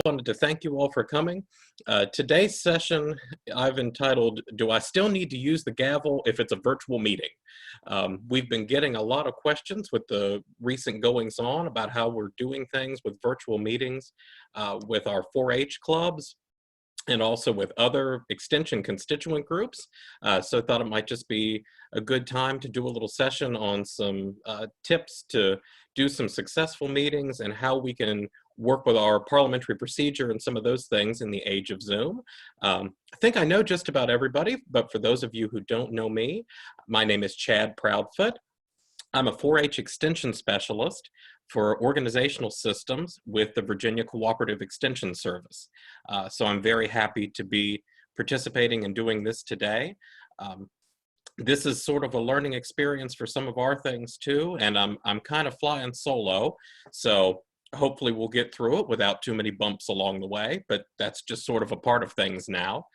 Wanted to thank you all for coming. Today's session I've entitled, Do I Still Need to Use the Gavel If It's a Virtual Meeting? We've been getting a lot of questions with the recent goings on about how we're doing things with virtual meetings with our 4-H clubs and also with other extension constituent groups. So I thought it might just be a good time to do a little session on some tips to do some successful meetings and how we can work with our parliamentary procedure and some of those things in the age of Zoom. I think I know just about everybody, but for those of you who don't know me, my name is Chad Proudfoot. I'm a 4-H extension specialist for organizational systems with the Virginia Cooperative Extension Service. So I'm very happy to be participating and doing this today. This is sort of a learning experience for some of our things too, and I'm kind of flying solo, so hopefully we'll get through it without too many bumps along the way, but that's just sort of a part of things now.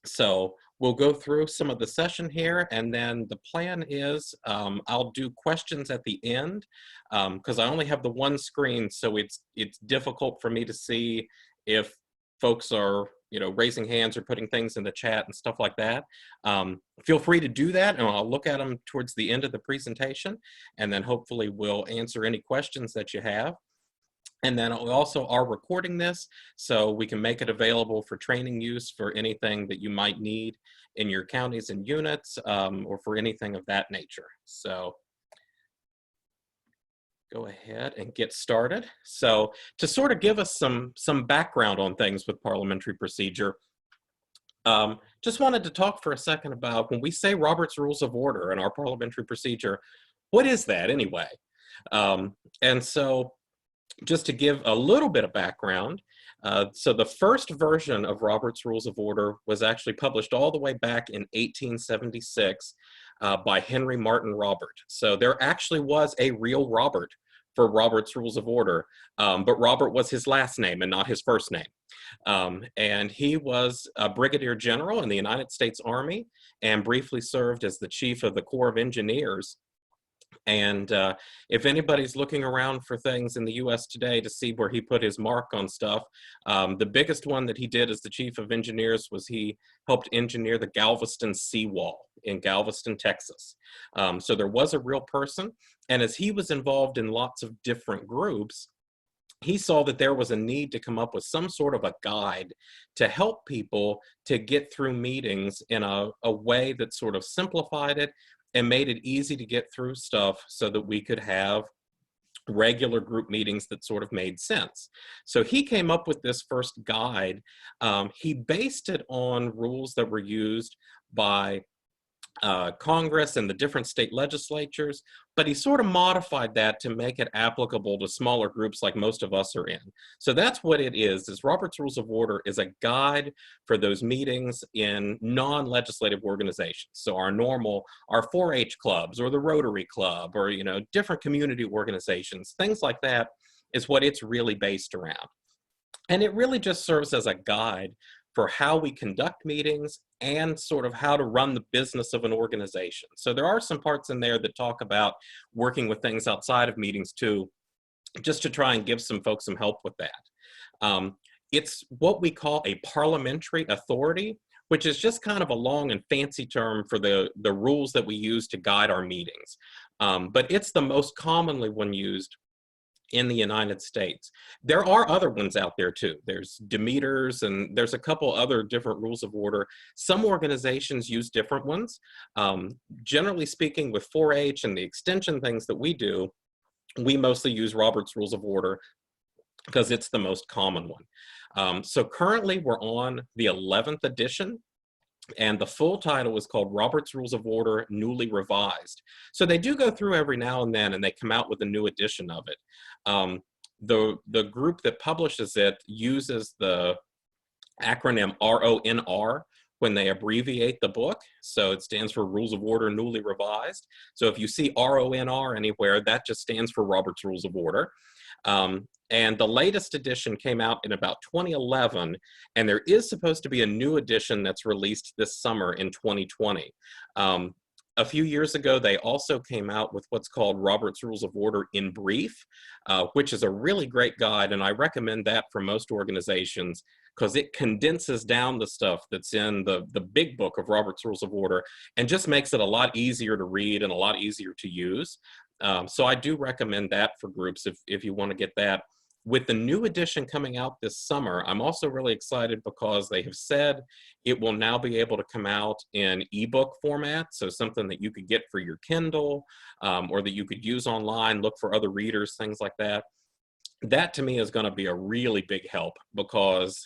So we'll go through some of the session here, and then the plan is I'll do questions at the end because I only have the one screen, so it's difficult for me to see if folks are raising hands or putting things in the chat and stuff like that. Feel free to do that, and I'll look at them towards the end of the presentation, and then hopefully we'll answer any questions that you have. And then we also are recording this so we can make it available for training use for anything that you might need in your counties and units or for anything of that nature. So go ahead and get started. So to sort of give us some background on things with parliamentary procedure, just wanted to talk for a second about when we say Robert's Rules of Order in our parliamentary procedure, what is that anyway? And so just to give a little bit of background, so the first version of Robert's Rules of Order was actually published all the way back in 1876 by Henry Martin Robert. So there actually was a real Robert for Robert's Rules of Order, but Robert was his last name and not his first name. And he was a brigadier general in the United States Army and briefly served as the chief of the Corps of Engineers. And if anybody's looking around for things in the US today to see where he put his mark on stuff, the biggest one that he did as the chief of engineers was he helped engineer the Galveston seawall in Galveston, Texas. So there was a real person. And as he was involved in lots of different groups, he saw that there was a need to come up with some sort of a guide to help people to get through meetings in a way that sort of simplified it and made it easy to get through stuff so that we could have regular group meetings that sort of made sense. So he came up with this first guide. He based it on rules that were used by Congress and the different state legislatures, but he sort of modified that to make it applicable to smaller groups like most of us are in. So that's what it is Robert's Rules of Order is a guide for those meetings in non-legislative organizations. So our 4-H clubs or the Rotary Club or, different community organizations, things like that is what it's really based around. And it really just serves as a guide for how we conduct meetings and sort of how to run the business of an organization. So there are some parts in there that talk about working with things outside of meetings too, just to try and give some folks some help with that. It's what we call a parliamentary authority, which is just kind of a long and fancy term for the rules that we use to guide our meetings. But it's the most commonly one used in the United States. There are other ones out there too. There's Demeter's and there's a couple other different rules of order. Some organizations use different ones. Generally speaking, with 4-H and the extension things that we do, we mostly use Robert's Rules of Order because it's the most common one. So currently we're on the 11th edition. And the full title is called Robert's Rules of Order Newly Revised. So they do go through every now and then and they come out with a new edition of it. The group that publishes it uses the acronym RONR when they abbreviate the book. So it stands for Rules of Order Newly Revised. So if you see RONR anywhere, that just stands for Robert's Rules of Order. And the latest edition came out in about 2011, and there is supposed to be a new edition that's released this summer in 2020. A few years ago, they also came out with what's called Robert's Rules of Order in Brief, which is a really great guide, and I recommend that for most organizations because it condenses down the stuff that's in the big book of Robert's Rules of Order and just makes it a lot easier to read and a lot easier to use. So I do recommend that for groups if you want to get that. With the new edition coming out this summer, I'm also really excited because they have said it will now be able to come out in ebook format, so something that you could get for your Kindle or that you could use online, look for other readers, things like that. That to me is going to be a really big help because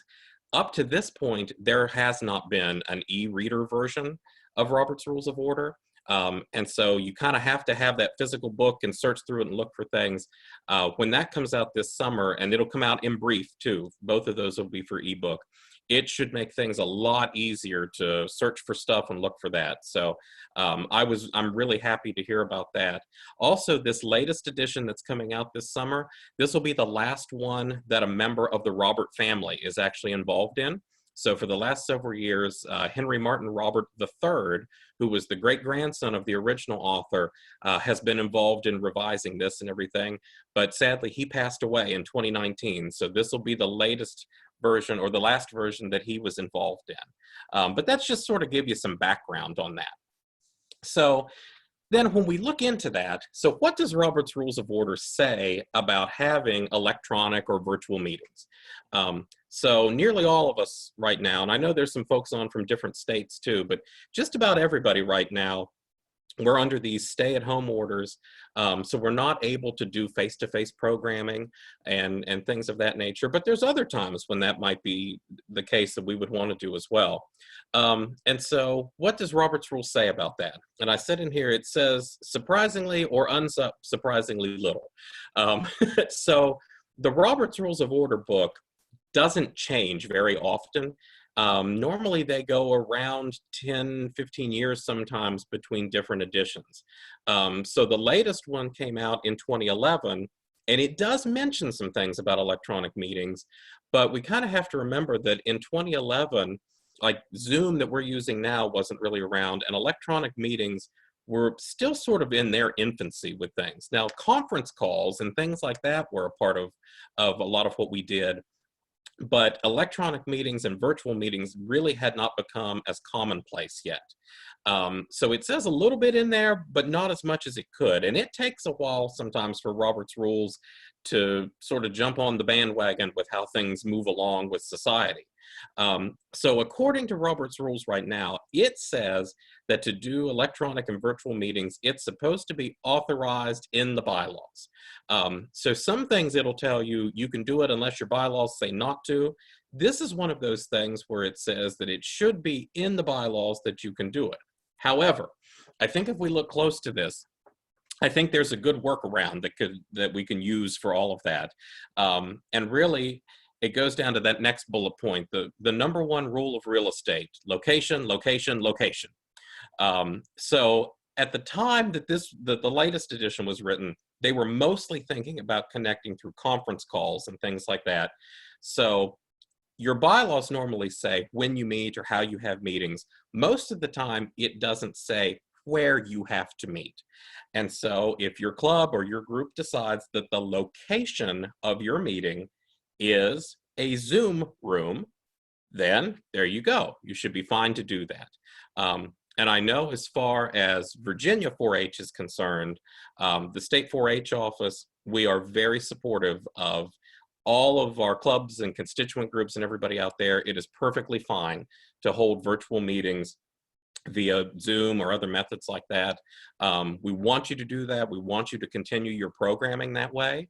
up to this point, there has not been an e-reader version of Robert's Rules of Order. And so you kind of have to have that physical book and search through it and look for things. When that comes out this summer, and it'll come out in brief too, both of those will be for ebook, it should make things a lot easier to search for stuff and look for that. So I'm really happy to hear about that. Also, this latest edition that's coming out this summer, this will be the last one that a member of the Robert family is actually involved in. So for the last several years, Henry Martin Robert III, who was the great-grandson of the original author, has been involved in revising this and everything. But sadly, he passed away in 2019. So this will be the latest version or the last version that he was involved in. But that's just sort of give you some background on that. So then when we look into that, so what does Robert's Rules of Order say about having electronic or virtual meetings? So nearly all of us right now, and I know there's some folks on from different states too, but just about everybody right now, we're under these stay-at-home orders, so we're not able to do face-to-face programming and things of that nature, but there's other times when that might be the case that we would want to do as well. And so what does Robert's Rules say about that? And I said in here, it says surprisingly or unsurprisingly little. So the Robert's Rules of Order book doesn't change very often. Normally they go around 10, 15 years sometimes between different editions. So the latest one came out in 2011, and it does mention some things about electronic meetings, but we kind of have to remember that in 2011, like Zoom that we're using now wasn't really around, and electronic meetings were still sort of in their infancy with things. Now, conference calls and things like that were a part of a lot of what we did. But electronic meetings and virtual meetings really had not become as commonplace yet. So it says a little bit in there, but not as much as it could. And it takes a while sometimes for Robert's Rules to sort of jump on the bandwagon with how things move along with society. So according to Robert's Rules right now, it says that to do electronic and virtual meetings, it's supposed to be authorized in the bylaws. So some things it'll tell you, you can do it unless your bylaws say not to. This is one of those things where it says that it should be in the bylaws that you can do it. However, I think if we look close to this, I think there's a good workaround that we can use for all of that. And really, it goes down to that next bullet point, the number one rule of real estate: location, location, location. So at the time that the latest edition was written, they were mostly thinking about connecting through conference calls and things like that. So your bylaws normally say when you meet or how you have meetings. Most of the time, it doesn't say where you have to meet. And so if your club or your group decides that the location of your meeting is a Zoom room, then there you go. You should be fine to do that. And I know as far as Virginia 4-H is concerned, the state 4-H office, we are very supportive of all of our clubs and constituent groups and everybody out there. It is perfectly fine to hold virtual meetings via Zoom or other methods like that. We want you to do that. We want you to continue your programming that way.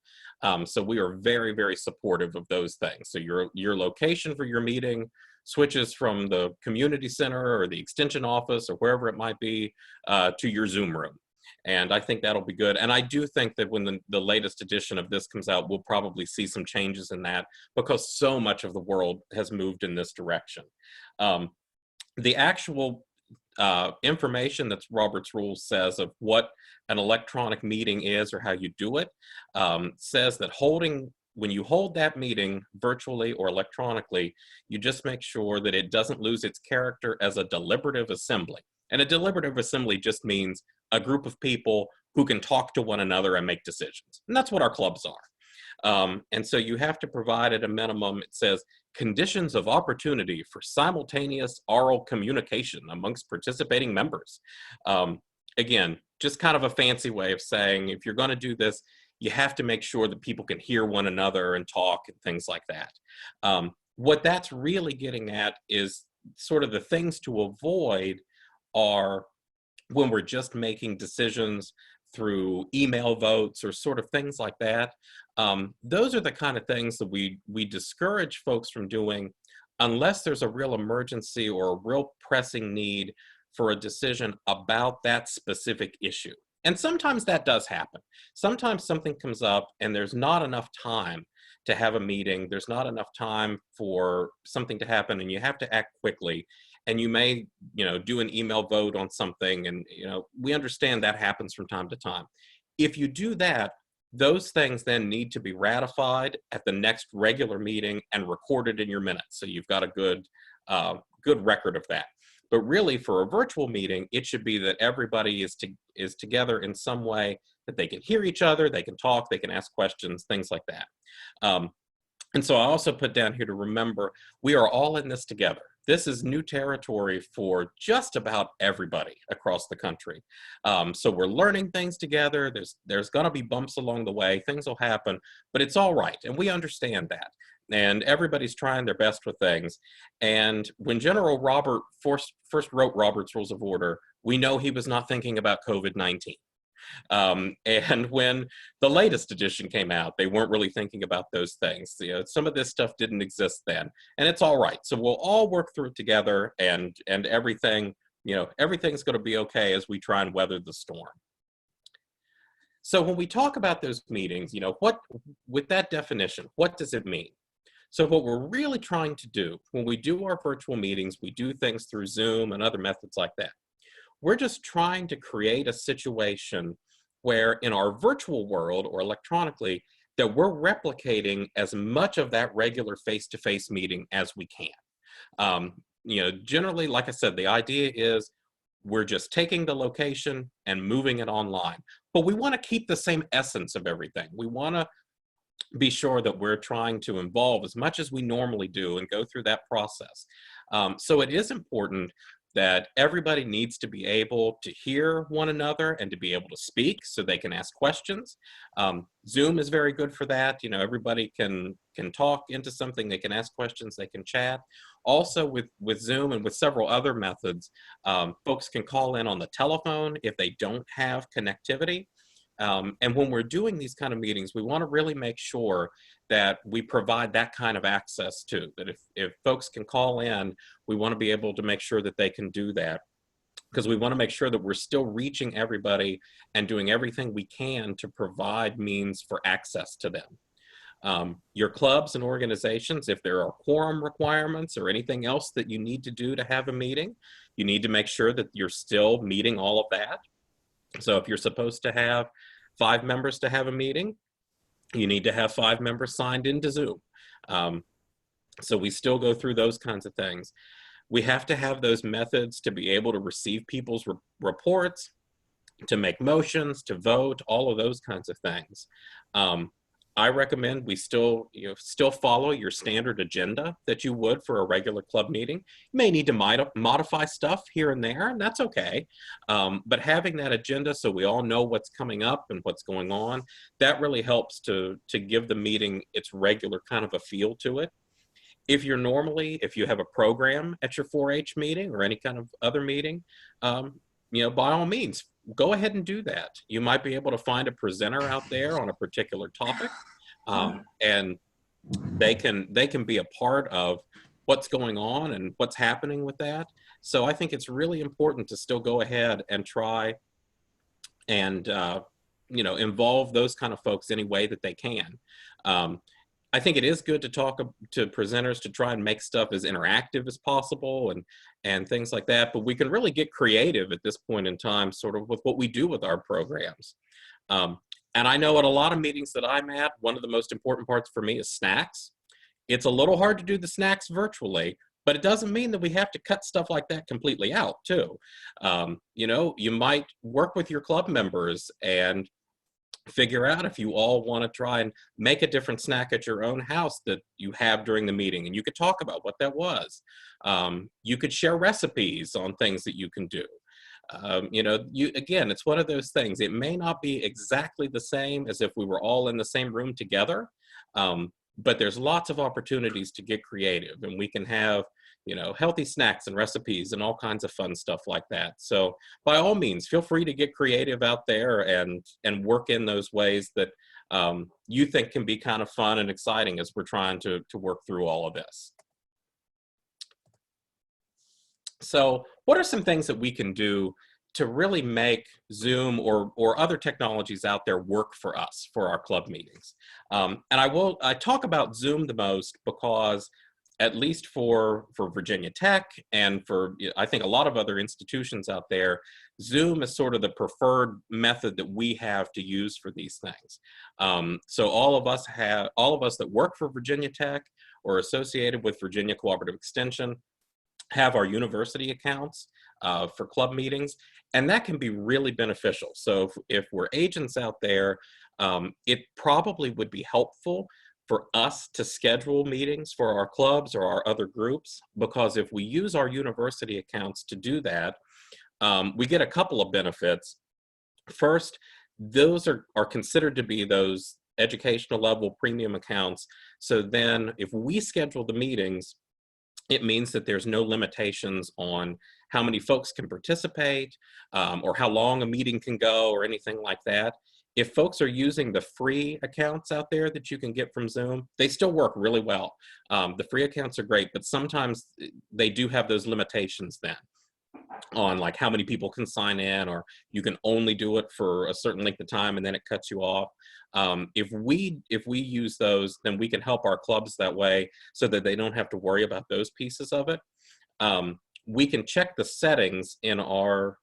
So we are very, very supportive of those things. So your location for your meeting switches from the community center or the extension office or wherever it might be to your Zoom room. And I think that'll be good. And I do think that when the latest edition of this comes out, we'll probably see some changes in that because so much of the world has moved in this direction. The actual information that Robert's Rules says of what an electronic meeting is or how you do it says that when you hold that meeting virtually or electronically, you just make sure that it doesn't lose its character as a deliberative assembly. And a deliberative assembly just means a group of people who can talk to one another and make decisions. And that's what our clubs are. And so you have to provide at a minimum, it says, conditions of opportunity for simultaneous oral communication amongst participating members. Again, just kind of a fancy way of saying, if you're going to do this, you have to make sure that people can hear one another and talk and things like that. What that's really getting at is sort of the things to avoid are when we're just making decisions through email votes or sort of things like that. Those are the kind of things that we discourage folks from doing unless there's a real emergency or a real pressing need for a decision about that specific issue. And sometimes that does happen. Sometimes something comes up and there's not enough time to have a meeting. There's not enough time for something to happen and you have to act quickly. And you may, do an email vote on something, and, we understand that happens from time to time. If you do that, those things then need to be ratified at the next regular meeting and recorded in your minutes. So you've got a good record of that. But really, for a virtual meeting, it should be that everybody is together in some way that they can hear each other, they can talk, they can ask questions, things like that. And so I also put down here to remember, we are all in this together. This is new territory for just about everybody across the country. So we're learning things together. There's going to be bumps along the way. Things will happen, but it's all right. And we understand that. And everybody's trying their best with things. And when General Robert first wrote Robert's Rules of Order, we know he was not thinking about COVID-19. And when the latest edition came out, they weren't really thinking about those things. Some of this stuff didn't exist then, and it's all right. So we'll all work through it together, and everything, everything's going to be okay as we try and weather the storm. So when we talk about those meetings, with that definition, what does it mean? So what we're really trying to do when we do our virtual meetings, we do things through Zoom and other methods like that. We're just trying to create a situation where in our virtual world or electronically, that we're replicating as much of that regular face-to-face meeting as we can. Generally, like I said, the idea is we're just taking the location and moving it online. But we want to keep the same essence of everything. We want to be sure that we're trying to involve as much as we normally do and go through that process. So it is important that everybody needs to be able to hear one another and to be able to speak so they can ask questions. Zoom is very good for that. Everybody can talk into something, they can ask questions, they can chat. Also with Zoom and with several other methods, folks can call in on the telephone if they don't have connectivity. And when we're doing these kind of meetings, we want to really make sure that we provide that kind of access too, that if folks can call in, we want to be able to make sure that they can do that, because we want to make sure that we're still reaching everybody and doing everything we can to provide means for access to them. Your clubs and organizations, if there are quorum requirements or anything else that you need to do to have a meeting, you need to make sure that you're still meeting all of that. So if you're supposed to have 5 members to have a meeting, you need to have 5 members signed into Zoom. So we still go through those kinds of things. We have to have those methods to be able to receive people's reports, to make motions, to vote, all of those kinds of things. I recommend we still follow your standard agenda that you would for a regular club meeting. You may need to modify stuff here and there, and that's okay. But having that agenda so we all know what's coming up and what's going on, that really helps to give the meeting its regular kind of a feel to it. If you have a program at your 4-H meeting or any kind of other meeting, by all means, go ahead and do that. You might be able to find a presenter out there on a particular topic, and they can be a part of what's going on and what's happening with that. So I think it's really important to still go ahead and try and involve those kind of folks any way that they can. I think it is good to talk to presenters to try and make stuff as interactive as possible and things like that, but we can really get creative at this point in time, sort of with what we do with our programs. And I know at a lot of meetings that I'm at, one of the most important parts for me is snacks. It's a little hard to do the snacks virtually, But it doesn't mean that we have to cut stuff like that completely out too. You know, you might work with your club members and figure out if you all want to try and make a different snack at your own house that you have during the meeting, and you could talk about what that was. You could share recipes on things that you can do. You know, again, it's one of those things. It may not be exactly the same as if we were all in the same room together, but there's lots of opportunities to get creative, and we can have, you know, healthy snacks and recipes and all kinds of fun stuff like that. So by all means, feel free to get creative out there and work in those ways that you think can be kind of fun and exciting as we're trying to work through all of this. So what are some things that we can do to really make Zoom or other technologies out there work for us, for our club meetings? And I talk about Zoom the most because, at least for Virginia Tech and for, I think, a lot of other institutions out there, Zoom is sort of the preferred method that we have to use for these things. So all of us that work for Virginia Tech or associated with Virginia Cooperative Extension have our university accounts for club meetings, and that can be really beneficial. So if we're agents out there, it probably would be helpful for us to schedule meetings for our clubs or our other groups, because if we use our university accounts to do that, we get a couple of benefits. First, those are considered to be those educational level premium accounts. So then if we schedule the meetings, it means that there's no limitations on how many folks can participate or how long a meeting can go or anything like that. If folks are using the free accounts out there that you can get from Zoom, they still work really well. The free accounts are great, but sometimes they do have those limitations then on like how many people can sign in, or you can only do it for a certain length of time and then it cuts you off. If we use those, then we can help our clubs that way so that they don't have to worry about those pieces of it. We can check the settings in our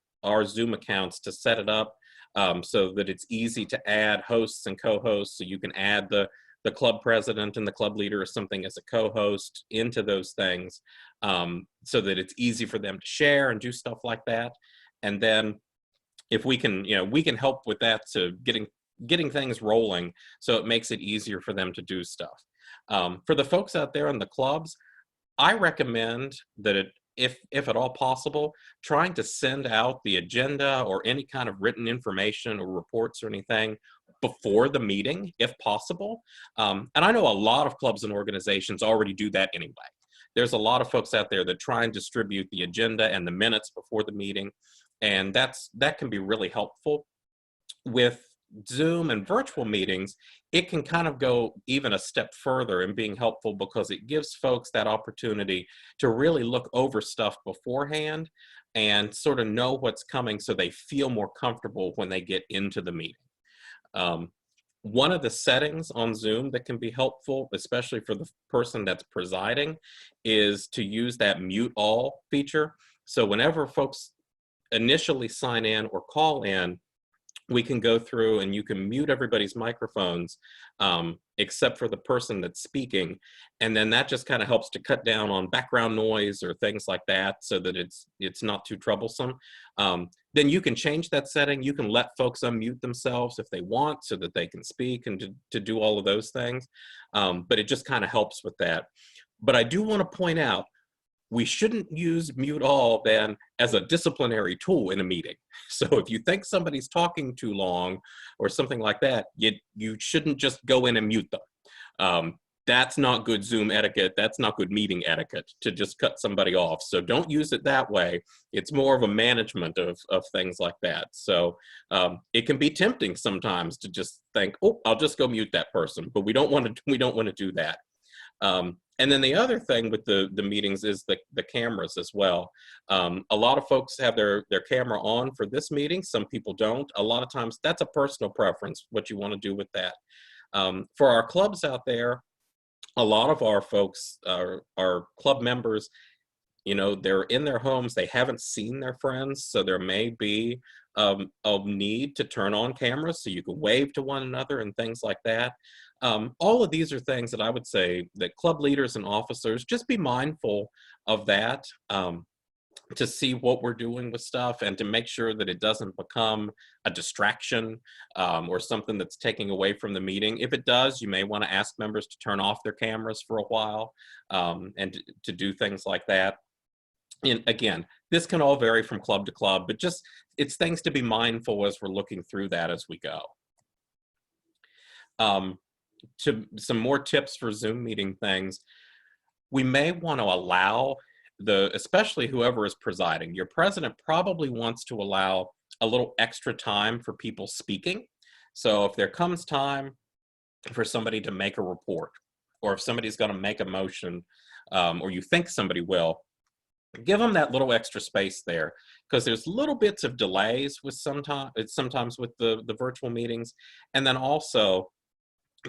Zoom accounts to set it up so that it's easy to add hosts and co-hosts. So you can add the club president and the club leader or something as a co-host into those things, so that it's easy for them to share and do stuff like that. And then if we can, you know, we can help with that to getting things rolling, so it makes it easier for them to do stuff. For the folks out there in the clubs, I recommend that if at all possible, trying to send out the agenda or any kind of written information or reports or anything before the meeting, if possible. And I know a lot of clubs and organizations already do that anyway. There's a lot of folks out there that try and distribute the agenda and the minutes before the meeting, and that can be really helpful. With Zoom and virtual meetings, it can kind of go even a step further in being helpful, because it gives folks that opportunity to really look over stuff beforehand and sort of know what's coming, so they feel more comfortable when they get into the meeting. One of the settings on Zoom that can be helpful, especially for the person that's presiding, is to use that mute all feature. So whenever folks initially sign in or call in, we can go through and you can mute everybody's microphones except for the person that's speaking. And then that just kind of helps to cut down on background noise or things like that, so that it's not too troublesome. Then you can change that setting. You can let folks unmute themselves if they want, so that they can speak and to do all of those things. But it just kind of helps with that. But I do want to point out, we shouldn't use mute all then as a disciplinary tool in a meeting. So if you think somebody's talking too long or something like that, you shouldn't just go in and mute them. That's not good Zoom etiquette. That's not good meeting etiquette, to just cut somebody off. So don't use it that way. It's more of a management of things like that. So it can be tempting sometimes to just think, oh, I'll just go mute that person, but we don't want to do that. And then the other thing with the meetings is the cameras as well. A lot of folks have their camera on for this meeting. Some people don't. A lot of times that's a personal preference, what you want to do with that. For our clubs out there, a lot of our folks, our club members, you know, they're in their homes, they haven't seen their friends, so there may be a need to turn on cameras so you can wave to one another and things like that. All of these are things that I would say that club leaders and officers just be mindful of that. To see what we're doing with stuff and to make sure that it doesn't become a distraction or something that's taking away from the meeting. If it does, you may want to ask members to turn off their cameras for a while and to do things like that. And again, this can all vary from club to club, but just it's things to be mindful as we're looking through that as we go. To some more tips for Zoom meeting things, we may want to allow especially whoever is presiding, your president probably wants to allow a little extra time for people speaking. So if there comes time for somebody to make a report, or if somebody's going to make a motion, or you think somebody will, give them that little extra space there, because there's little bits of delays with sometimes with the virtual meetings. And then also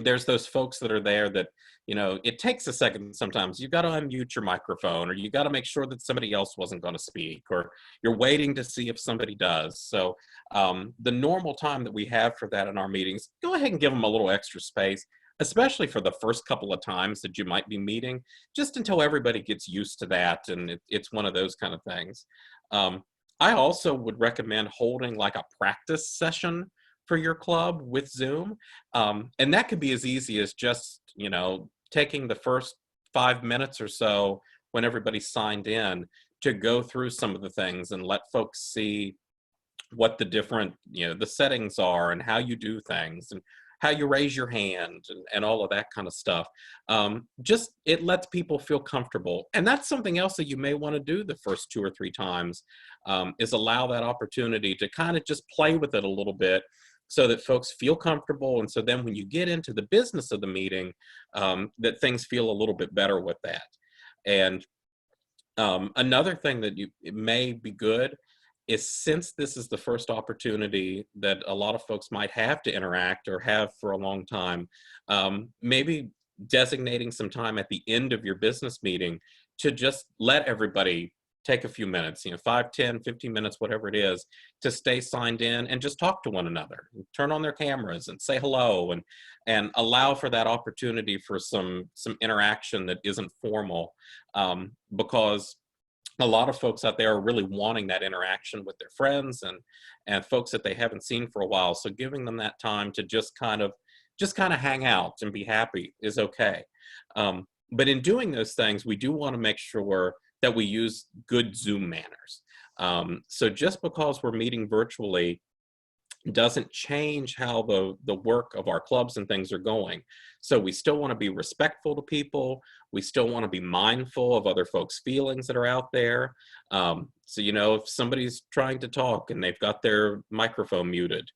there's those folks that are there that, you know, it takes a second sometimes. You've got to unmute your microphone, or you got to make sure that somebody else wasn't going to speak, or you're waiting to see if somebody does. So the normal time that we have for that in our meetings, go ahead and give them a little extra space, especially for the first couple of times that you might be meeting, just until everybody gets used to that. And it's one of those kind of things. I also would recommend holding like a practice session for your club with Zoom. And that could be as easy as just, you know, taking the first 5 minutes or so when everybody's signed in to go through some of the things and let folks see what the different, you know, the settings are and how you do things and how you raise your hand and all of that kind of stuff. Just, it lets people feel comfortable. And that's something else that you may want to do the first 2 or 3 times, is allow that opportunity to kind of just play with it a little bit, so that folks feel comfortable. And so then when you get into the business of the meeting, that things feel a little bit better with that. And another thing that it may be good is, since this is the first opportunity that a lot of folks might have to interact or have for a long time, maybe designating some time at the end of your business meeting to just let everybody take a few minutes, you know, 5, 10, 15 minutes, whatever it is, to stay signed in and just talk to one another, turn on their cameras and say hello, and allow for that opportunity for some interaction that isn't formal, because a lot of folks out there are really wanting that interaction with their friends and folks that they haven't seen for a while. So giving them that time to just kind of hang out and be happy is okay. But in doing those things, we do want to make sure that we use good Zoom manners. So just because we're meeting virtually doesn't change how the work of our clubs and things are going. So we still want to be respectful to people. We still want to be mindful of other folks' feelings that are out there. So, you know, if somebody's trying to talk and they've got their microphone muted,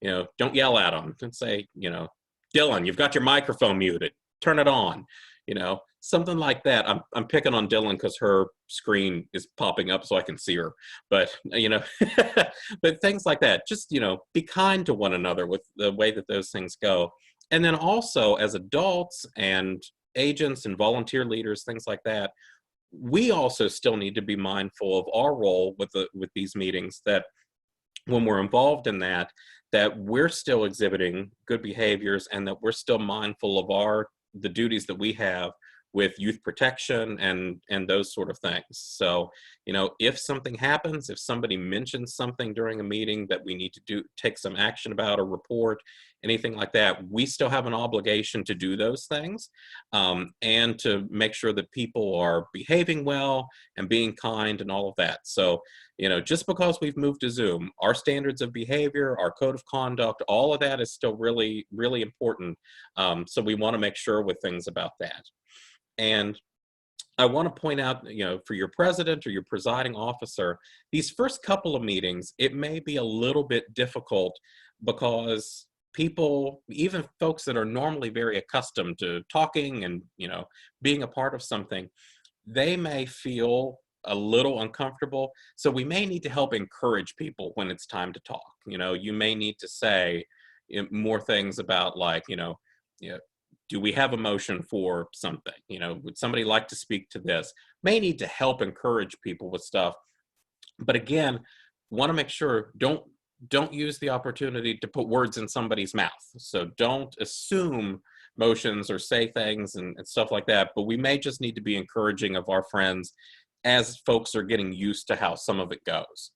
you know, don't yell at them and say, you know, Dylan, you've got your microphone muted, turn it on. You know, something like that. I'm picking on Dylan because her screen is popping up so I can see her. But, you know, but things like that. Just, you know, be kind to one another with the way that those things go. And then also, as adults and agents and volunteer leaders, things like that, we also still need to be mindful of our role with these meetings, that when we're involved in that we're still exhibiting good behaviors, and that we're still mindful of the duties that we have with youth protection and those sort of things. So, you know, if something happens, if somebody mentions something during a meeting that we need to take some action about, or report, anything like that, we still have an obligation to do those things, and to make sure that people are behaving well and being kind and all of that. So, you know, just because we've moved to Zoom, our standards of behavior, our code of conduct, all of that is still really, really important. So we want to make sure with things about that. And I want to point out, you know, for your president or your presiding officer, these first couple of meetings, it may be a little bit difficult, because people, even folks that are normally very accustomed to talking and, you know, being a part of something, they may feel a little uncomfortable. So we may need to help encourage people when it's time to talk. You know, you may need to say more things about, like, you know, do we have a motion for something? You know, would somebody like to speak to this? May need to help encourage people with stuff. But again, want to make sure, don't use the opportunity to put words in somebody's mouth. So don't assume motions or say things and stuff like that. But we may just need to be encouraging of our friends as folks are getting used to how some of it goes.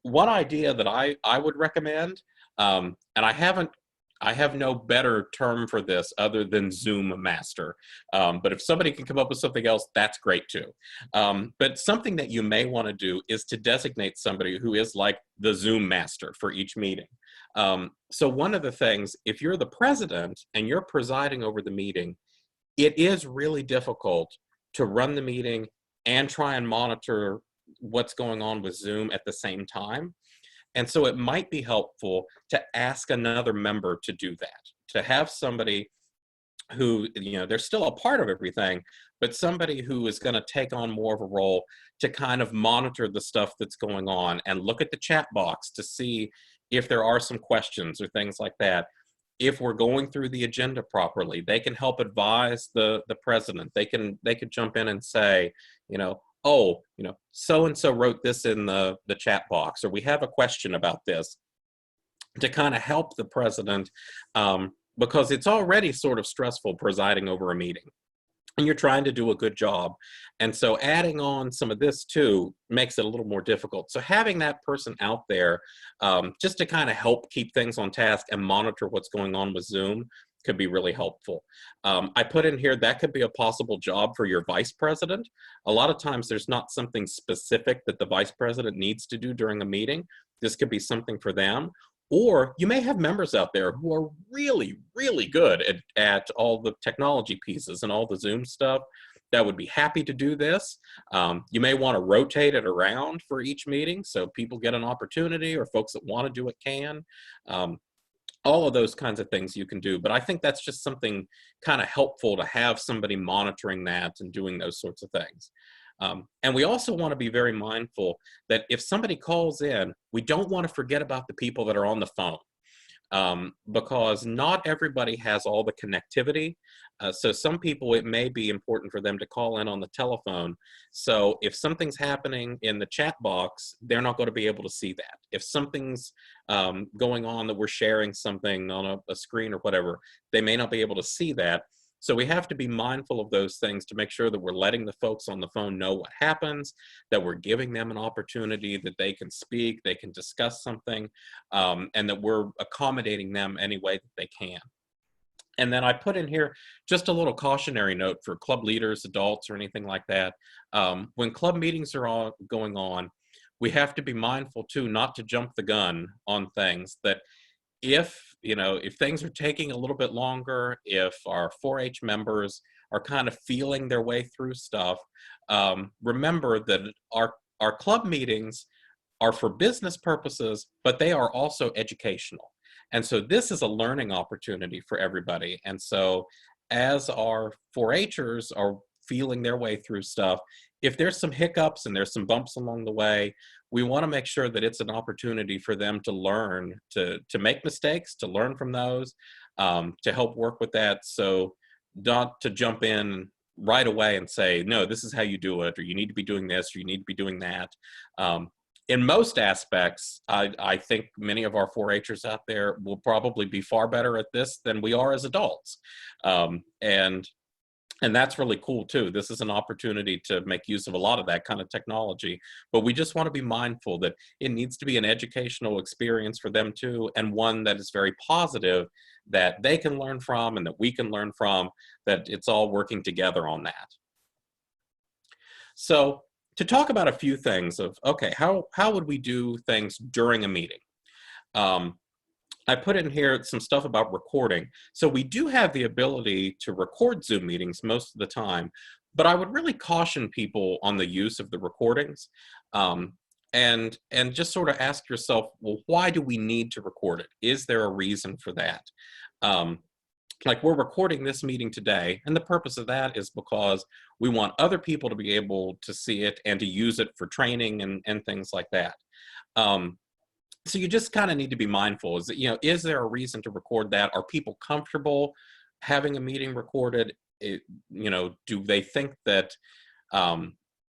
One idea that I would recommend, and I have no better term for this other than Zoom Master. But if somebody can come up with something else, that's great too. But something that you may want to do is to designate somebody who is like the Zoom Master for each meeting. So one of the things, if you're the president and you're presiding over the meeting, it is really difficult to run the meeting and try and monitor what's going on with Zoom at the same time. And so it might be helpful to ask another member to do that, to have somebody who, they're still a part of everything, but somebody who is going to take on more of a role to kind of monitor the stuff that's going on and look at the chat box to see if there are some questions or things like that. If we're going through the agenda properly, they can help advise the president. They could jump in and say, oh, so-and-so wrote this in the chat box, or we have a question about this, to kind of help the president, because it's already sort of stressful presiding over a meeting, and you're trying to do a good job. And so adding on some of this too makes it a little more difficult. So having that person out there, just to kind of help keep things on task and monitor what's going on with Zoom, could be really helpful. I put in here that could be a possible job for your vice president. A lot of times there's not something specific that the vice president needs to do during a meeting. This could be something for them. Or you may have members out there who are really, really good at all the technology pieces and all the Zoom stuff that would be happy to do this. You may want to rotate it around for each meeting so people get an opportunity, or folks that want to do it can. All of those kinds of things you can do. But I think that's just something kind of helpful to have somebody monitoring that and doing those sorts of things. And we also want to be very mindful that if somebody calls in, we don't want to forget about the people that are on the phone, because not everybody has all the connectivity. So some people, it may be important for them to call in on the telephone. So if something's happening in the chat box, they're not going to be able to see that. If something's going on that we're sharing something on a screen or whatever, they may not be able to see that. So we have to be mindful of those things to make sure that we're letting the folks on the phone know what happens, that we're giving them an opportunity that they can speak, they can discuss something, and that we're accommodating them any way that they can. And then I put in here just a little cautionary note for club leaders, adults, or anything like that. When club meetings are going on, we have to be mindful too not to jump the gun on things. That if things are taking a little bit longer, if our 4-H members are kind of feeling their way through stuff, remember that our club meetings are for business purposes, but they are also educational. And so this is a learning opportunity for everybody. And so as our 4-Hers are feeling their way through stuff, if there's some hiccups and there's some bumps along the way, we want to make sure that it's an opportunity for them to learn, to make mistakes, to learn from those, to help work with that. So not to jump in right away and say, no, this is how you do it, or you need to be doing this, or you need to be doing that. In most aspects, I think many of our 4-Hers out there will probably be far better at this than we are as adults. And that's really cool too. This is an opportunity to make use of a lot of that kind of technology, but we just want to be mindful that it needs to be an educational experience for them too, and one that is very positive, that they can learn from and that we can learn from, that it's all working together on that. So to talk about a few things of, okay, how would we do things during a meeting? I put in here some stuff about recording. So we do have the ability to record Zoom meetings most of the time, but I would really caution people on the use of the recordings, and just sort of ask yourself, well, why do we need to record it? Is there a reason for that? Like we're recording this meeting today, and the purpose of that is because we want other people to be able to see it and to use it for training and things like that. So you just kind of need to be mindful. Is that, is there a reason to record that? Are people comfortable having a meeting recorded? Do they think that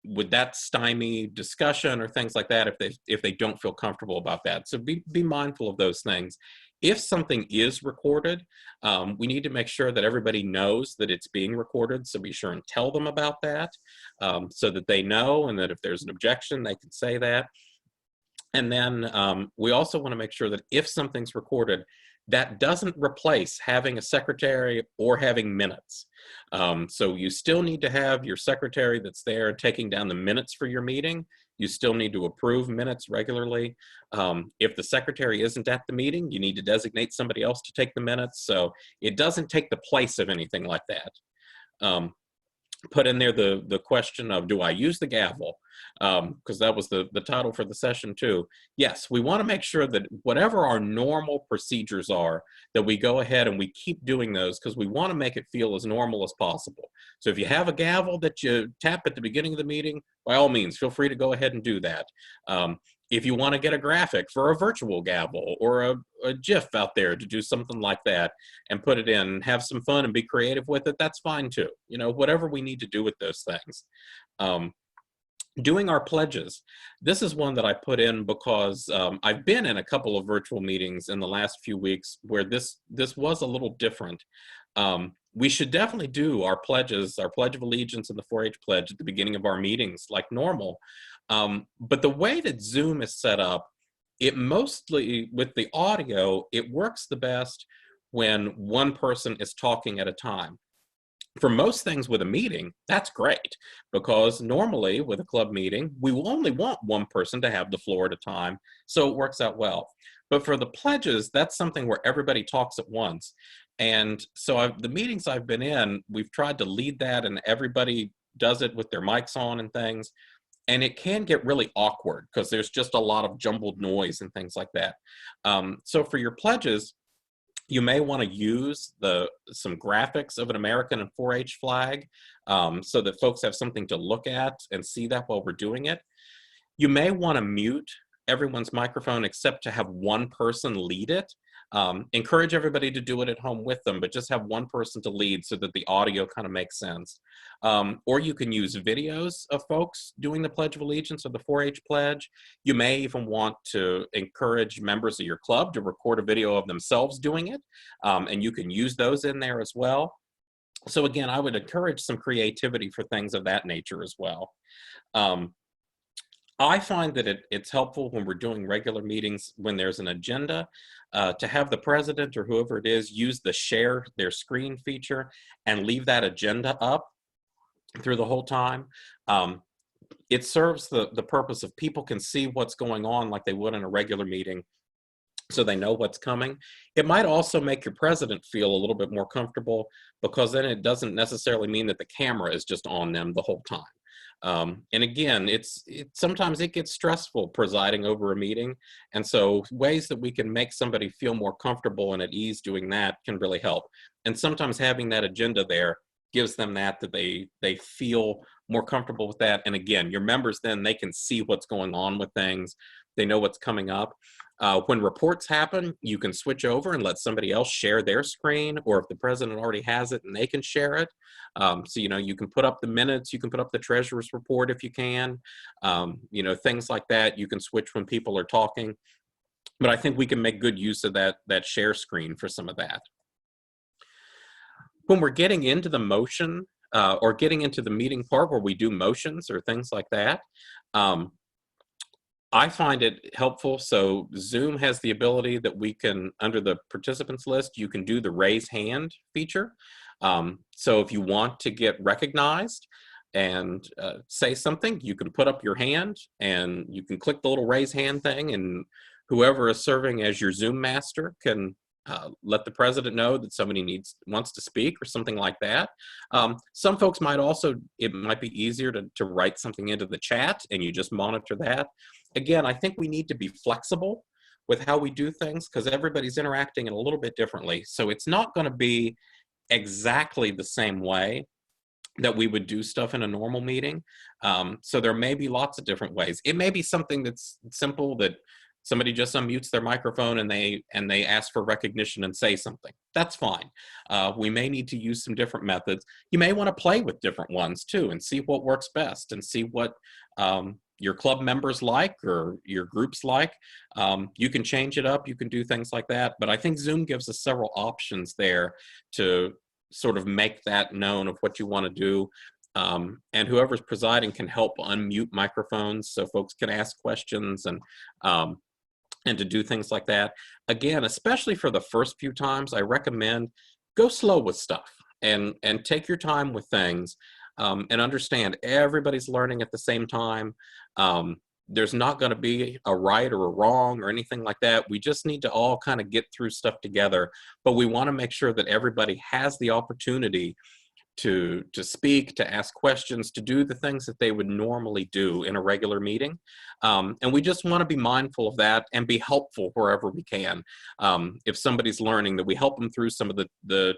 would that stymie discussion or things like that if they don't feel comfortable about that? So be mindful of those things. If something is recorded, we need to make sure that everybody knows that it's being recorded, so be sure and tell them about that, so that they know, and that if there's an objection, they can say that. And then we also want to make sure that if something's recorded, that doesn't replace having a secretary or having minutes. So you still need to have your secretary that's there taking down the minutes for your meeting. You still need to approve minutes regularly. If the secretary isn't at the meeting, you need to designate somebody else to take the minutes. So it doesn't take the place of anything like that. Put in there the question of, do I use the gavel? Because that was the title for the session too. Yes, we want to make sure that whatever our normal procedures are, that we go ahead and we keep doing those, because we want to make it feel as normal as possible. So if you have a gavel that you tap at the beginning of the meeting, by all means, feel free to go ahead and do that. If you want to get a graphic for a virtual gavel or a GIF out there to do something like that and put it in, have some fun and be creative with it, that's fine too. You know, whatever we need to do with those things. Doing our pledges. This is one that I put in because I've been in a couple of virtual meetings in the last few weeks where this was a little different. We should definitely do our pledges, our Pledge of Allegiance and the 4-H pledge at the beginning of our meetings like normal. But the way that Zoom is set up, it mostly, with the audio, it works the best when one person is talking at a time. For most things with a meeting, that's great, because normally with a club meeting, we will only want one person to have the floor at a time, so it works out well. But for the pledges, that's something where everybody talks at once. And so the meetings I've been in, we've tried to lead that and everybody does it with their mics on and things. And it can get really awkward because there's just a lot of jumbled noise and things like that. So for your pledges, you may want to use some graphics of an American and 4-H flag, so that folks have something to look at and see that while we're doing it. You may want to mute everyone's microphone except to have one person lead it. Encourage everybody to do it at home with them, but just have one person to lead so that the audio kind of makes sense. Or you can use videos of folks doing the Pledge of Allegiance or the 4-H pledge. You may even want to encourage members of your club to record a video of themselves doing it, and you can use those in there as well. So again, I would encourage some creativity for things of that nature as well. I find that it's helpful when we're doing regular meetings, when there's an agenda, to have the president or whoever it is use the share their screen feature and leave that agenda up through the whole time. It serves the purpose of people can see what's going on like they would in a regular meeting, so they know what's coming. It might also make your president feel a little bit more comfortable, because then it doesn't necessarily mean that the camera is just on them the whole time. And again, sometimes it gets stressful presiding over a meeting. And so ways that we can make somebody feel more comfortable and at ease doing that can really help. And sometimes having that agenda there gives them that they feel more comfortable with that. And again, your members, then they can see what's going on with things. They know what's coming up. When reports happen, you can switch over and let somebody else share their screen, or if the president already has it, and they can share it. So, you know, you can put up the minutes, you can put up the treasurer's report if you can, you know, things like that. You can switch when people are talking. But I think we can make good use of that share screen for some of that. When we're getting into the motion, or getting into the meeting part where we do motions or things like that, I find it helpful. So Zoom has the ability that we can, under the participants list, you can do the raise hand feature. So if you want to get recognized and say something, you can put up your hand and you can click the little raise hand thing, and whoever is serving as your Zoom master can let the president know that somebody wants to speak or something like that. Some folks might also, it might be easier to write something into the chat and you just monitor that. Again, I think we need to be flexible with how we do things, because everybody's interacting in a little bit differently. So it's not going to be exactly the same way that we would do stuff in a normal meeting. So there may be lots of different ways. It may be something that's simple, that somebody just unmutes their microphone and they ask for recognition and say something. That's fine. We may need to use some different methods. You may want to play with different ones too and see what works best and see what your club members like or your groups like. You can change it up, you can do things like that, but I think Zoom gives us several options there to sort of make that known of what you want to do. And whoever's presiding can help unmute microphones so folks can ask questions and to do things like that. Again, especially for the first few times, I recommend go slow with stuff and take your time with things, and understand everybody's learning at the same time. There's not going to be a right or a wrong or anything like that. We just need to all kind of get through stuff together, but we want to make sure that everybody has the opportunity to speak, to ask questions, to do the things that they would normally do in a regular meeting. And we just want to be mindful of that and be helpful wherever we can. If somebody's learning, that we help them through some of the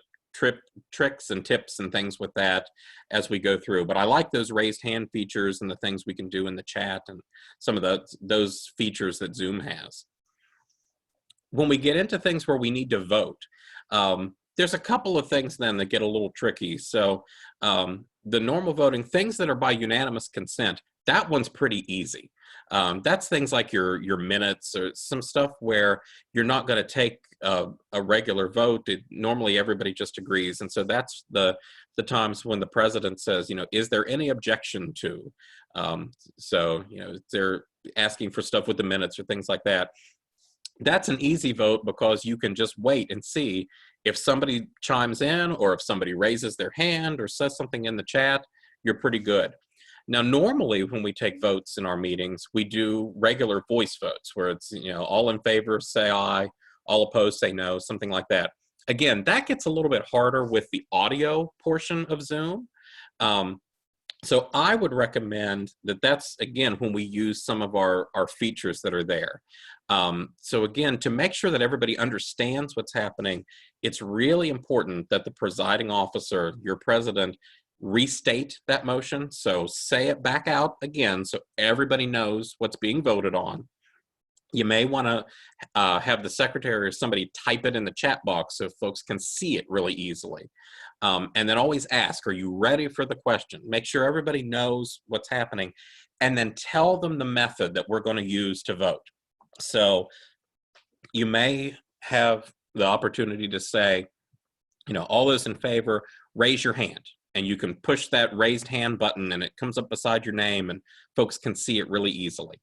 tricks and tips and things with that as we go through. But I like those raised hand features and the things we can do in the chat and some of those features that Zoom has. When we get into things where we need to vote, there's a couple of things then that get a little tricky. So the normal voting, things that are by unanimous consent, that one's pretty easy. That's things like your minutes or some stuff where you're not going to take a regular vote. Normally everybody just agrees. And so that's the times when the president says, is there any objection to? So, they're asking for stuff with the minutes or things like that. That's an easy vote because you can just wait and see if somebody chimes in or if somebody raises their hand or says something in the chat, you're pretty good. Now, normally when we take votes in our meetings, we do regular voice votes where it's, all in favor, say aye, all opposed, say no, something like that. Again, that gets a little bit harder with the audio portion of Zoom. So I would recommend that's, again, when we use some of our features that are there. So again, to make sure that everybody understands what's happening, it's really important that the presiding officer, your president, restate that motion. So say it back out again so everybody knows what's being voted on. You may want to have the secretary or somebody type it in the chat box so folks can see it really easily. And then always ask, are you ready for the question? Make sure everybody knows what's happening, and then tell them the method that we're going to use to vote. So you may have the opportunity to say, all those in favor, raise your hand. And you can push that raised hand button and it comes up beside your name and folks can see it really easily.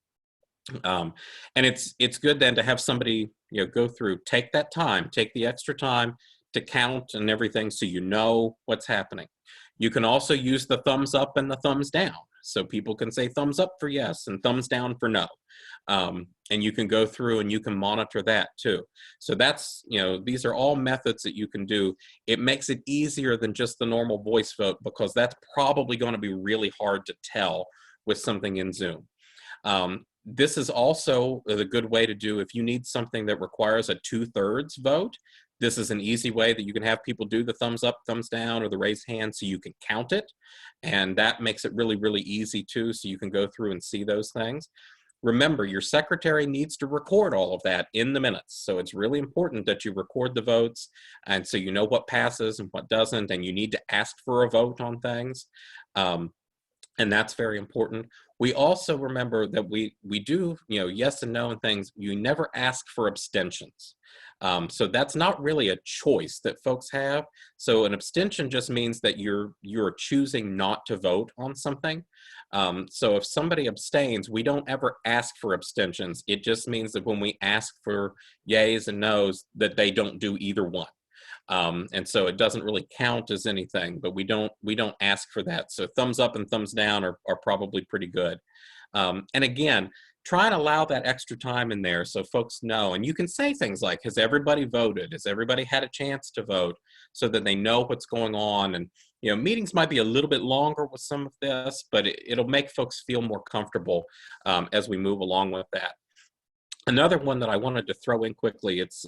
And it's good then to have somebody, go through, take that time, take the extra time to count and everything so you know what's happening. You can also use the thumbs up and the thumbs down. So people can say thumbs up for yes and thumbs down for no. And you can go through and you can monitor that too. So that's, these are all methods that you can do. It makes it easier than just the normal voice vote because that's probably going to be really hard to tell with something in Zoom. This is also a good way to do if you need something that requires a 2/3 vote. This is an easy way that you can have people do the thumbs up, thumbs down, or the raised hand so you can count it. And that makes it really, really easy too, so you can go through and see those things. Remember, your secretary needs to record all of that in the minutes. So it's really important that you record the votes, and so you know what passes and what doesn't, and you need to ask for a vote on things. And that's very important. We also remember that we do, yes and no and things. You never ask for abstentions. So that's not really a choice that folks have. So an abstention just means that you're choosing not to vote on something. So if somebody abstains, we don't ever ask for abstentions. It just means that when we ask for yays and nos, that they don't do either one. And so it doesn't really count as anything, but we don't ask for that. So thumbs up and thumbs down are probably pretty good. And again, try and allow that extra time in there so folks know. And you can say things like, has everybody voted? Has everybody had a chance to vote? So that they know what's going on. And meetings might be a little bit longer with some of this, but it'll make folks feel more comfortable as we move along with that. Another one that I wanted to throw in quickly, it's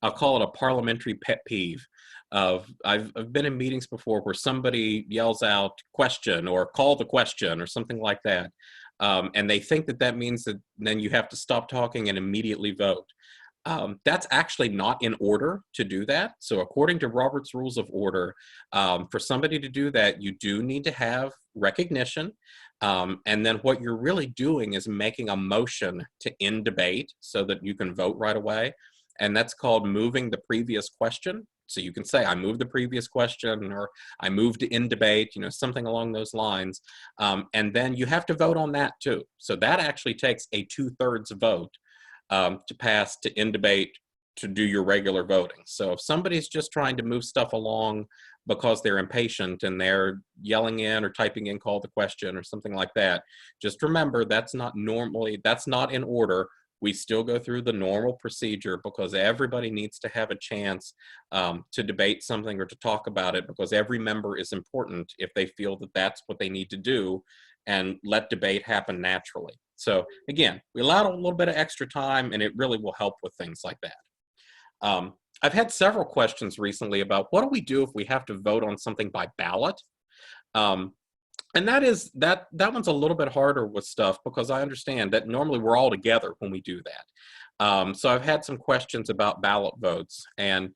I'll call it a parliamentary pet peeve. I've been in meetings before where somebody yells out question or call the question or something like that. And they think that means that then you have to stop talking and immediately vote. That's actually not in order to do that. So according to Robert's Rules of Order, for somebody to do that, you do need to have recognition. And then what you're really doing is making a motion to end debate so that you can vote right away. And that's called moving the previous question. So you can say, I moved the previous question, or I moved to end debate, you know, something along those lines. And then you have to vote on that too. So that actually takes a 2/3 vote to pass to end debate to do your regular voting. So if somebody's just trying to move stuff along because they're impatient and they're yelling in or typing in call the question or something like that, just remember that's not in order. We still go through the normal procedure because everybody needs to have a chance to debate something or to talk about it, because every member is important if they feel that that's what they need to do, and let debate happen naturally. So again, we allowed a little bit of extra time, and it really will help with things like that. I've had several questions recently about what do we do if we have to vote on something by ballot? And that one's a little bit harder with stuff, because I understand that normally we're all together when we do that. So I've had some questions about ballot votes, and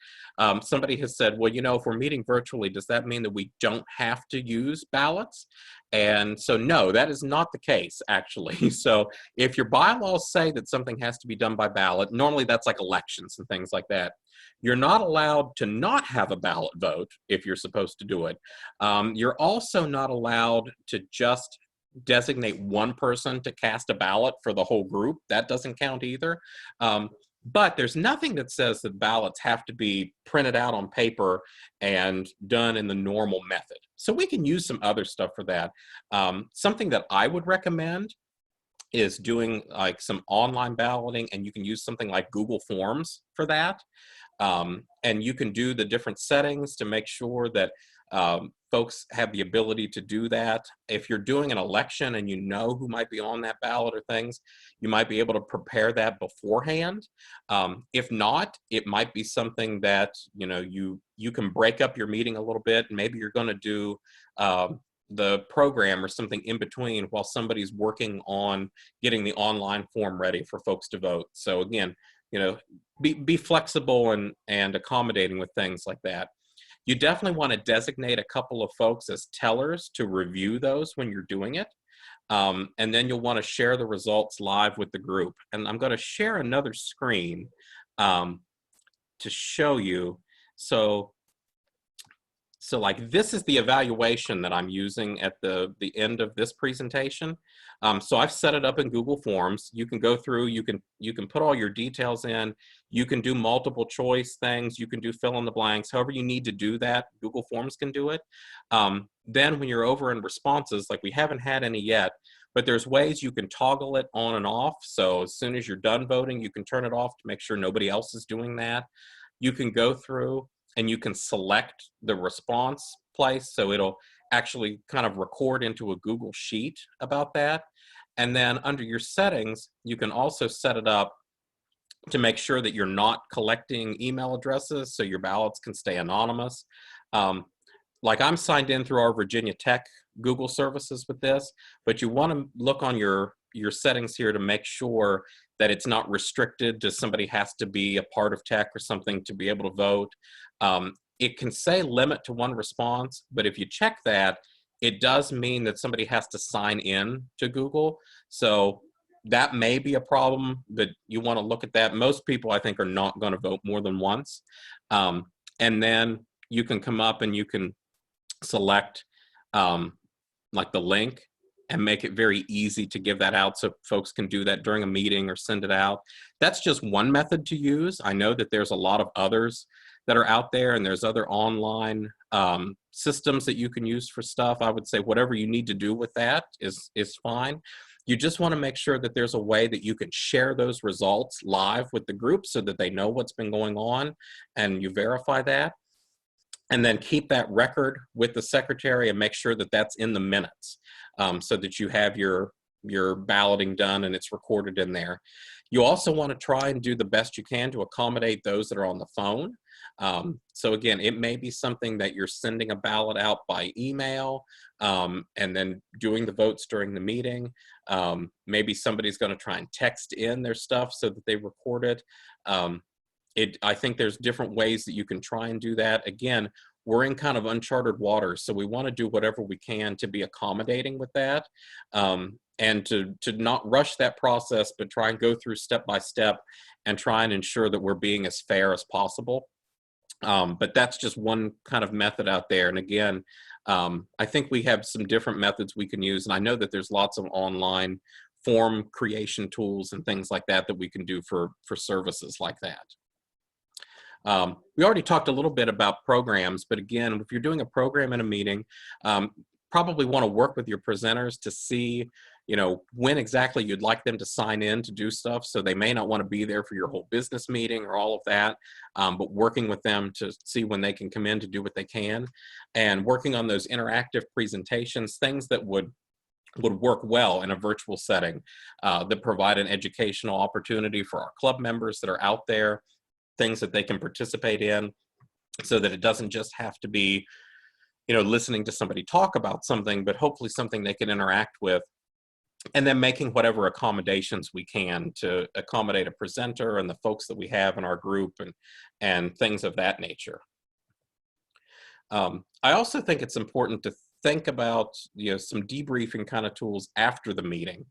somebody has said, well, you know, if we're meeting virtually, does that mean that we don't have to use ballots? And so no, that is not the case, actually. So if your bylaws say that something has to be done by ballot, normally that's like elections and things like that. You're not allowed to not have a ballot vote if you're supposed to do it. You're also not allowed to just designate one person to cast a ballot for the whole group. That doesn't count either. But there's nothing that says that ballots have to be printed out on paper and done in the normal method. So we can use some other stuff for that. Something that I would recommend is doing like some online balloting, and you can use something like Google Forms for that. And you can do the different settings to make sure that folks have the ability to do that. If you're doing an election and you know who might be on that ballot or things, you might be able to prepare that beforehand. If not, it might be something that, you know, you can break up your meeting a little bit, and maybe you're going to do the program or something in between while somebody's working on getting the online form ready for folks to vote. So again, you know, be flexible and accommodating with things like that. You definitely want to designate a couple of folks as tellers to review those when you're doing it. And then you'll want to share the results live with the group. And I'm going to share another screen to show you. So like this is the evaluation that I'm using at the end of this presentation. So I've set it up in Google Forms. You can go through, you can put all your details in, you can do multiple choice things, you can do fill in the blanks, however you need to do that, Google Forms can do it. Then when you're over in responses, like we haven't had any yet, but there's ways you can toggle it on and off. So as soon as you're done voting, you can turn it off to make sure nobody else is doing that. You can go through and you can select the response place, so it'll actually kind of record into a Google Sheet about that. And then under your settings, you can also set it up to make sure that you're not collecting email addresses, so your ballots can stay anonymous. Like I'm signed in through our Virginia Tech Google services with this, but you want to look on your settings here to make sure that it's not restricted to somebody has to be a part of tech or something to be able to vote. It can say limit to one response, but if you check that, it does mean that somebody has to sign in to Google. So that may be a problem, but you want to look at that. Most people, I think, are not going to vote more than once. And then you can come up and you can select like the link and make it very easy to give that out so folks can do that during a meeting or send it out. That's just one method to use. I know that there's a lot of others that are out there, and there's other online systems that you can use for stuff. I would say whatever you need to do with that is fine. You just want to make sure that there's a way that you can share those results live with the group so that they know what's been going on, and you verify that. And then keep that record with the secretary and make sure that that's in the minutes so that you have your balloting done and it's recorded in there. You also want to try and do the best you can to accommodate those that are on the phone. So again, it may be something that you're sending a ballot out by email and then doing the votes during the meeting. Maybe somebody's going to try and text in their stuff so that they record it. I think there's different ways that you can try and do that. Again, we're in kind of uncharted waters. So we want to do whatever we can to be accommodating with that, and to not rush that process, but try and go through step by step and try and ensure that we're being as fair as possible. But that's just one kind of method out there. And again, I think we have some different methods we can use. And I know that there's lots of online form creation tools and things like that that we can do for services like that. We already talked a little bit about programs, but again, if you're doing a program in a meeting, probably want to work with your presenters to see, you know, when exactly you'd like them to sign in to do stuff. So they may not want to be there for your whole business meeting or all of that, but working with them to see when they can come in to do what they can, and working on those interactive presentations, things that would work well in a virtual setting, that provide an educational opportunity for our club members that are out there, things that they can participate in, so that it doesn't just have to be, you know, listening to somebody talk about something, but hopefully something they can interact with, and then making whatever accommodations we can to accommodate a presenter and the folks that we have in our group, and things of that nature. I also think it's important to think about, you know, some debriefing kind of tools after the meeting.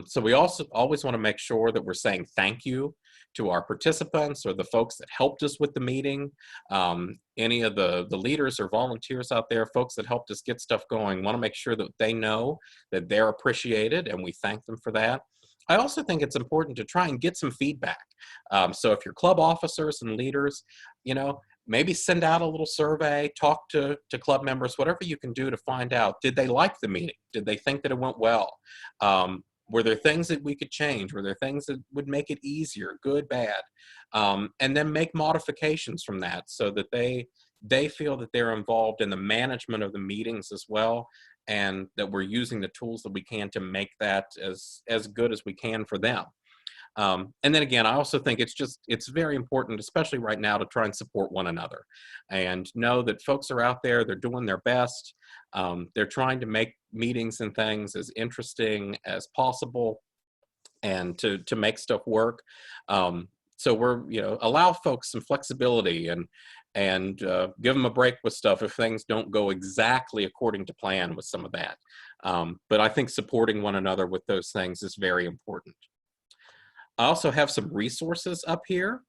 So we also always want to make sure that we're saying thank you to our participants or the folks that helped us with the meeting. Any of the leaders or volunteers out there, folks that helped us get stuff going, want to make sure that they know that they're appreciated, and we thank them for that. I also think it's important to try and get some feedback. So if your club officers and leaders, you know, maybe send out a little survey, talk to club members, whatever you can do to find out, did they like the meeting? Did they think that it went well? Were there things that we could change? Were there things that would make it easier, good, bad? And then make modifications from that so that they feel that they're involved in the management of the meetings as well, and that we're using the tools that we can to make that as good as we can for them. And then again, I also think it's very important, especially right now, to try and support one another and know that folks are out there, they're doing their best. They're trying to make meetings and things as interesting as possible, and to make stuff work. So we're, you know, allow folks some flexibility, and give them a break with stuff if things don't go exactly according to plan with some of that. But I think supporting one another with those things is very important. I also have some resources up here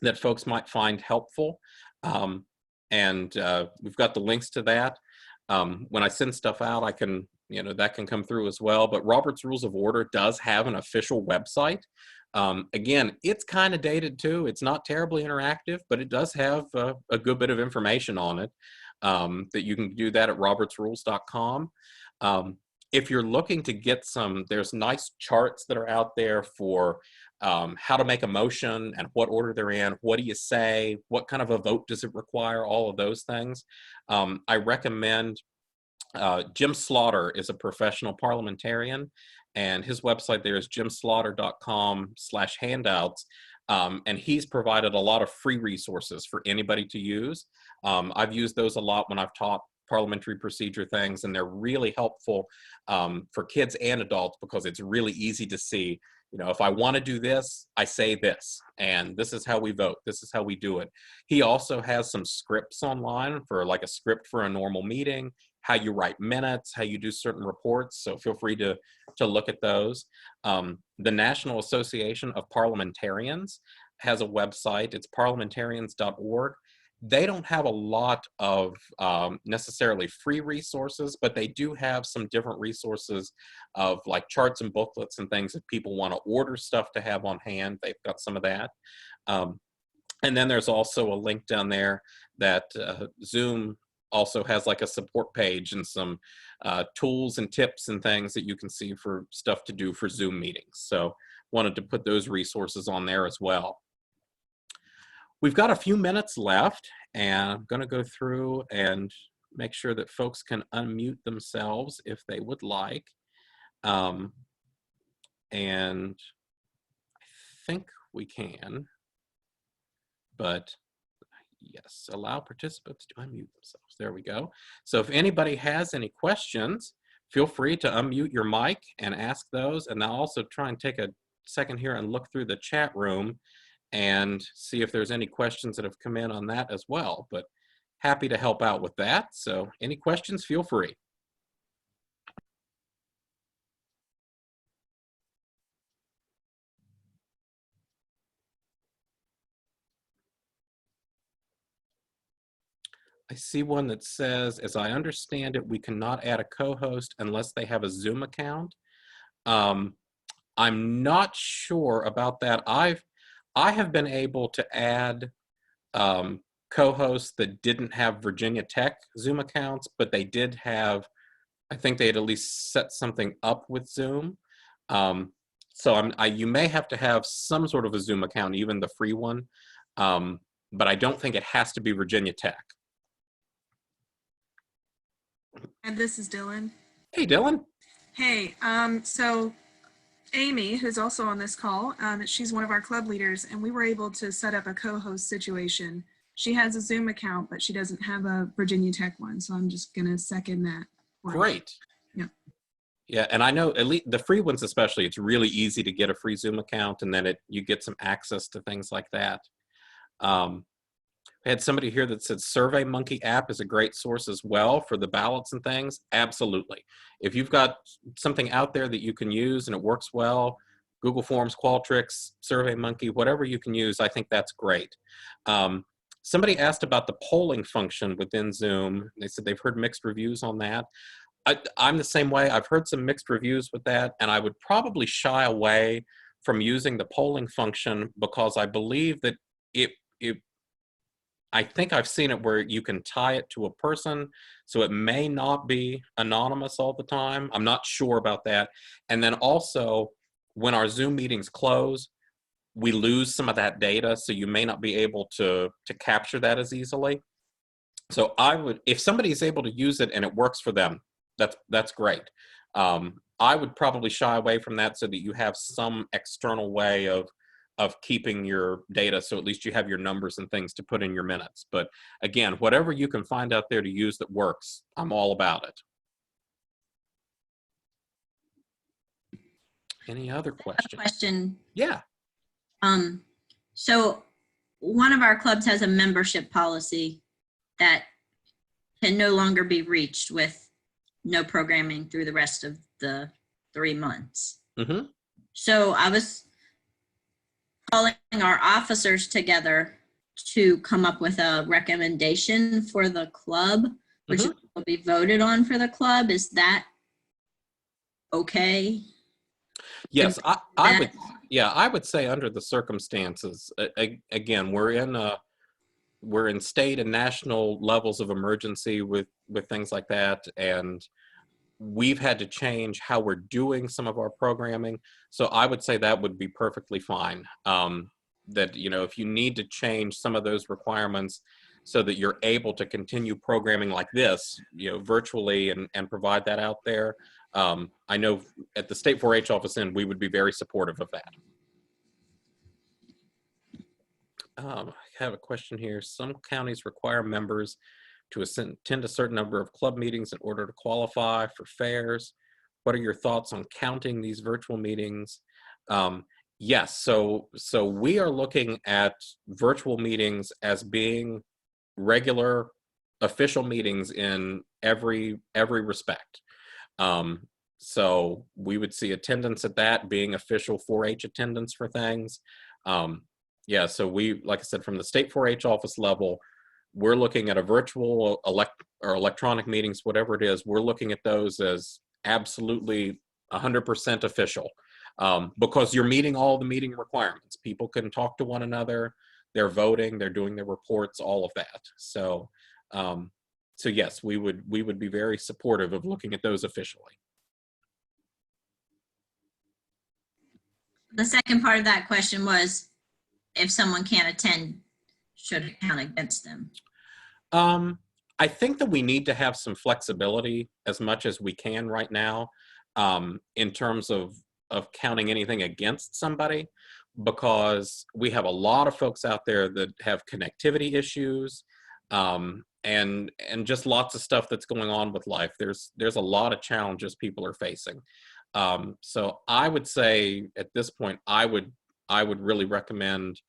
that folks might find helpful. And we've got the links to that. When I send stuff out, I can, you know, that can come through as well. But Robert's Rules of Order does have an official website. Again, it's kind of dated too. It's not terribly interactive, but it does have a good bit of information on it, that you can do that at robertsrules.com. If you're looking to get there's nice charts that are out there for how to make a motion and what order they're in, what do you say, what kind of a vote does it require, all of those things. I recommend, Jim Slaughter is a professional parliamentarian, and his website there is jimslaughter.com/handouts. And he's provided a lot of free resources for anybody to use. I've used those a lot when I've taught parliamentary procedure things, and they're really helpful for kids and adults, because it's really easy to see, you know, if I want to do this, I say this, and this is how we vote, this is how we do it. He also has some scripts online for, like, a script for a normal meeting, how you write minutes, how you do certain reports, so feel free to look at those. The National Association of Parliamentarians has a website. It's parliamentarians.org. They don't have a lot of necessarily free resources, but they do have some different resources of, like, charts and booklets and things if people want to order stuff to have on hand. They've got some of that. And then there's also a link down there that Zoom also has, like, a support page and some tools and tips and things that you can see for stuff to do for Zoom meetings. So wanted to put those resources on there as well. We've got a few minutes left, and I'm going to go through and make sure that folks can unmute themselves if they would like. And I think we can, but yes, allow participants to unmute themselves. There we go. So if anybody has any questions, feel free to unmute your mic and ask those. And I'll also try and take a second here and look through the chat room and see if there's any questions that have come in on that as well. But happy to help out with that. So any questions, feel free. I see one that says, as I understand it, we cannot add a co-host unless they have a Zoom account. I'm not sure about that. I have been able to add co-hosts that didn't have Virginia Tech Zoom accounts, but they did have, I think they had at least set something up with Zoom. So you may have to have some sort of a Zoom account, even the free one, but I don't think it has to be Virginia Tech. And this is Dylan. Hey, Dylan. Hey, so Amy, who's also on this call, she's one of our club leaders, and we were able to set up a co-host situation. She has a Zoom account, but she doesn't have a Virginia Tech one, so I'm just gonna second that. Great. Yeah. Yeah, and I know at least the free ones especially, it's really easy to get a free Zoom account, and then you get some access to things like that. I had somebody here that said SurveyMonkey app is a great source as well for the ballots and things. Absolutely. If you've got something out there that you can use and it works well, Google Forms, Qualtrics, SurveyMonkey, whatever you can use, I think that's great. Somebody asked about the polling function within Zoom. They said they've heard mixed reviews on that. I'm the same way. I've heard some mixed reviews with that, and I would probably shy away from using the polling function because I believe that I think I've seen it where you can tie it to a person, so it may not be anonymous all the time. I'm not sure about that. And then also, when our Zoom meetings close, we lose some of that data, so you may not be able to capture that as easily. So I would, if somebody is able to use it and it works for them, that's great. I would probably shy away from that so that you have some external way of keeping your data, so at least you have your numbers and things to put in your minutes. But again, whatever you can find out there to use that works, I'm all about it. Any other questions? Question. Yeah. So one of our clubs has a membership policy that can no longer be reached with no programming through the rest of the 3 months. Mm-hmm. So I was calling our officers together to come up with a recommendation for the club, which will be voted on for the club. Is that okay? Yes, I would say under the circumstances, again, we're in state and national levels of emergency with things like that, and we've had to change how we're doing some of our programming. So I would say that would be perfectly fine. That, you know, if you need to change some of those requirements so that you're able to continue programming like this, you know, virtually and provide that out there. I know at the state 4-H office we would be very supportive of that. I have a question here. Some counties require members to attend a certain number of club meetings in order to qualify for fairs. What are your thoughts on counting these virtual meetings? Yes, so we are looking at virtual meetings as being regular official meetings in every respect. So we would see attendance at that being official 4-H attendance for things. Yeah, so we, like I said, from the state 4-H office level, we're looking at a virtual or electronic meetings, whatever it is, we're looking at those as absolutely 100% official, because you're meeting all the meeting requirements. People can talk to one another, they're voting, they're doing their reports, all of that. So, so yes, we would be very supportive of looking at those officially. The second part of that question was, if someone can't attend, should it count against them? I think that we need to have some flexibility as much as we can right now, in terms of counting anything against somebody, because we have a lot of folks out there that have connectivity issues, and just lots of stuff that's going on with life. There's a lot of challenges people are facing. So I would say at this point, I would really recommend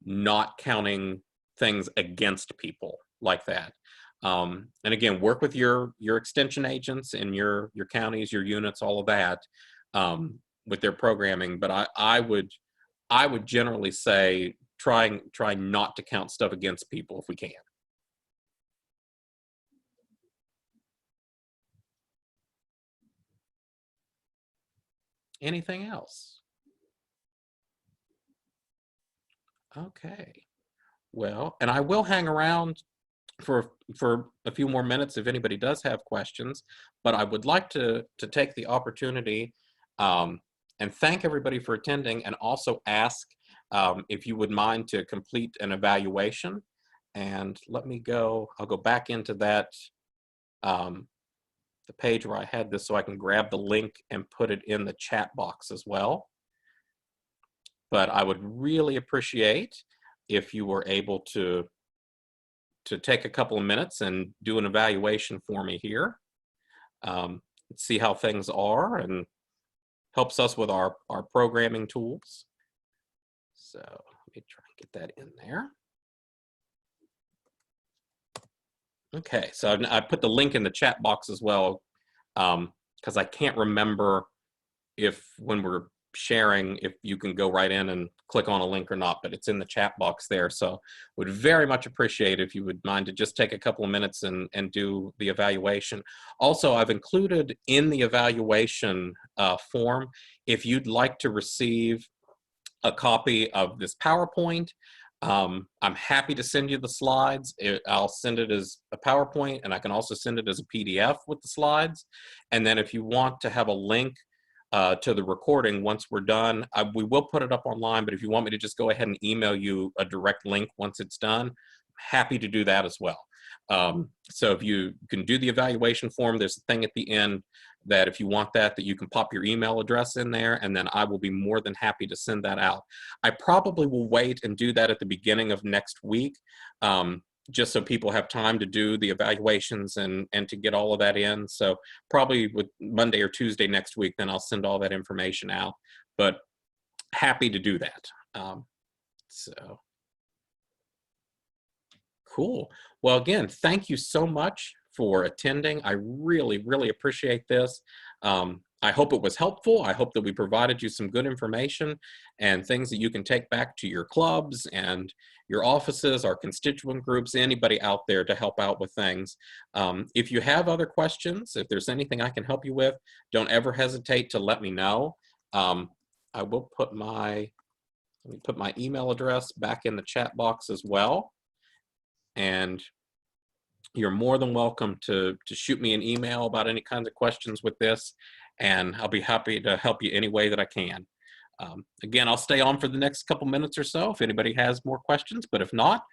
not counting things against people like that. And again, work with your extension agents in your counties, your units, all of that, with their programming. But I would generally say try not to count stuff against people if we can. Anything else? Okay. Well, and I will hang around for a few more minutes if anybody does have questions, but I would like to take the opportunity and thank everybody for attending, and also ask if you would mind to complete an evaluation. And I'll go back into that, the page where I had this, so I can grab the link and put it in the chat box as well. But I would really appreciate if you were able to take a couple of minutes and do an evaluation for me here. See how things are, and helps us with our programming tools. So let me try and get that in there. Okay, so I put the link in the chat box as well, because I can't remember if when we're sharing, if you can go right in and click on a link or not, but it's in the chat box there. So would very much appreciate if you would mind to just take a couple of minutes and do the evaluation. Also, I've included in the evaluation form, if you'd like to receive a copy of this PowerPoint, I'm happy to send you the slides. I'll send it as a PowerPoint, and I can also send it as a PDF with the slides. And then if you want to have a link to the recording once we're done, we will put it up online, but if you want me to just go ahead and email you a direct link once it's done, I'm happy to do that as well. So if you can do the evaluation form, there's a thing at the end that if you want that you can pop your email address in there, and then I will be more than happy to send that out. I probably will wait and do that at the beginning of next week, just so people have time to do the evaluations and to get all of that in. So probably with Monday or Tuesday next week, then I'll send all that information out, but happy to do that. So cool. Well, again, thank you so much for attending. I really, really appreciate this. I hope it was helpful. I hope that we provided you some good information and things that you can take back to your clubs and your offices, our constituent groups, anybody out there to help out with things. If you have other questions, if there's anything I can help you with, don't ever hesitate to let me know. I will put let me put my email address back in the chat box as well. And you're more than welcome to shoot me an email about any kinds of questions with this, and I'll be happy to help you any way that I can. Again, I'll stay on for the next couple minutes or so if anybody has more questions, but if not,